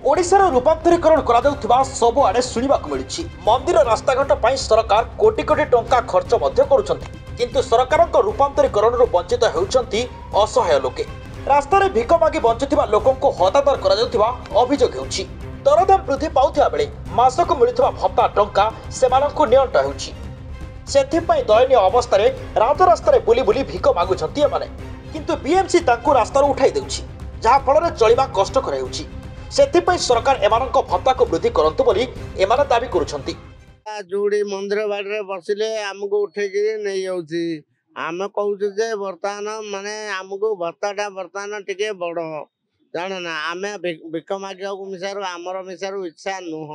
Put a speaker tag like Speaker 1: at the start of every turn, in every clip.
Speaker 1: ओडिशार रूपांतरीकरण करा सबुआड़े शुणा मिलूँ मंदिर रास्ताघाट पर सरकार कोटी कोटी टंका खर्च किंतु सरकार रूपांतरीकरण वंचित होती असहाय लोके रास्तार भिक मागी बंचुवा लोक हतादर अभियोग होती दरदाम वृद्धि पाउथिबा बेले मासक मिलुथिबा भत्ता टंका सेमानंकु नियंट होउछि सेथिपई दयनीय अवस्था राजरास्तार बुली बुली भिक मागुछंती एमाने किंतु बीएमसी तांकु रास्तार उठाई देउछि जहा फल चलिबा कष्टकर होउछि सेथिपई सरकार एमानंक भत्ता को वृद्धि करंतु बोली एमाने दाबी करुछंती
Speaker 2: जोड़ी मंदिर बाड़ी बसिले आमको उठेकी नहीं जाऊँगी आम कहूँ जे बर्तमान माने आमको भत्ताटा बर्तमान टिके बड़ जान ना आम भिक मागे मिसार आमर मिसार इच्छा नुह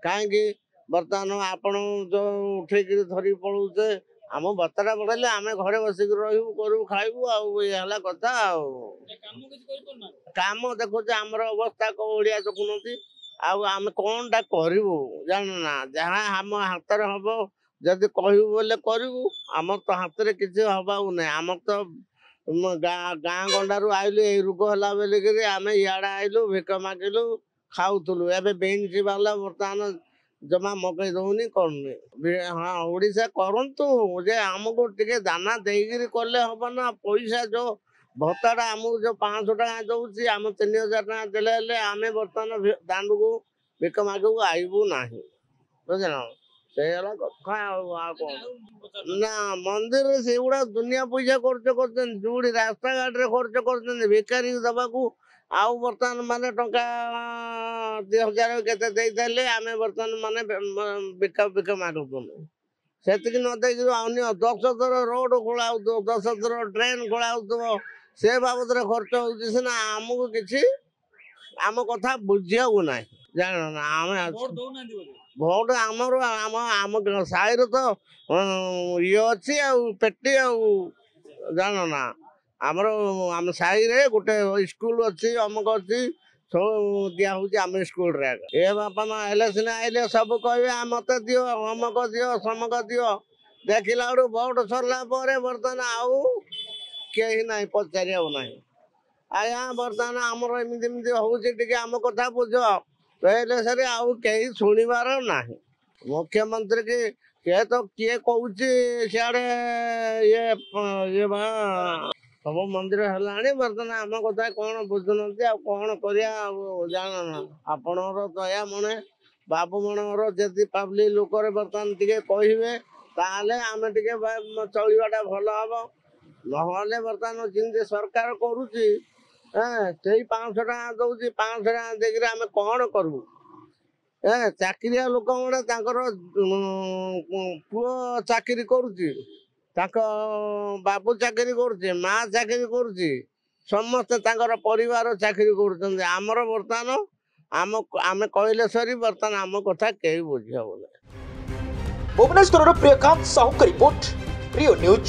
Speaker 2: कहीं बर्तमान आपण जो उठेकी धरी पड़े आम भत्ताटा बढ़ाइले आम घरे बसिक रु करू खाइबू आला कथा काम देखो आमर अवस्था ओडिया देखुं आम कौन टा करू जान ना जहाँ आम हाथ हम जदि कहू बोले करू आम तो हाथ में किसी हवा ना आम तो गाँ गंडारू आइलु ये रोग है बोलिक आम इे आइलु भिक मागिलु खाऊलु एवं बेंच वाला बर्तमान जमा मकई दौनी कर हाँ ओडिशा करंतु जे आमको टिके दाना देकर कले हम ना पैसा जो भत्ताटा आमको जो 500 टका दौर आम 3000 टका देले आम बर्तमान दांड को भिक मागू आईबू ना बुझल से ना मंदिर से गुड़ा दुनिया पैसा खर्च कर जोड़ी रास्ता घाट खर्च कर भिकारी दबा आउ बर्तमान माने टंका 2000 के आम बर्तमान माने भिक भिक मागुन से न देख 10 थर रोड खोला 10 थर ट्रेन खोला से बाबद खर्च होना आमको किसी आम कथा बुझा ना जान ना आम भोट आमर आम आम साई तो ये अच्छी पेटी जान ना आमर आम साई रे गोटे स्कूल अच्छी अमुक अच्छी सब दिया आम स्कूल रे ए बापा माँ हेले सीना आइले सब कहे मत दियो अमुक दियो समक दियो देखला भोट सरला बर्तमान आउ कहीं ना पचार ना आया बर्तमान आमर एमती हूँ आम कथा बुझ कहले सर आउ कहीं शुणिबार ना मुख्यमंत्री की किए तो किए कौच सियाड़े ये सब मंदिर है बर्तमान आम कथा कौन बुझुना कौन कर जान ना आपण दया मने बाबू मणर जदि पाब्लिक लोक बर्तमान टे कहे ताले आम टे चलवाटा भल हम ना बर्तमान जिन सरकार करुच्ची से 500 टका दौर 500 टका देकर आम कौन करूँ चाकरिया लोक पुओ चाकरी करुच्ची बाबू चाकरी करुचे माँ चाकरी करुच्ची समस्ते परिवार चाकरी करमर बर्तमान आम आम कहले सरी बर्तमान आम कथा कहीं बुझे
Speaker 1: भुवनेश्वर प्रियकांत साहू का रिपोर्ट प्रियो न्यूज।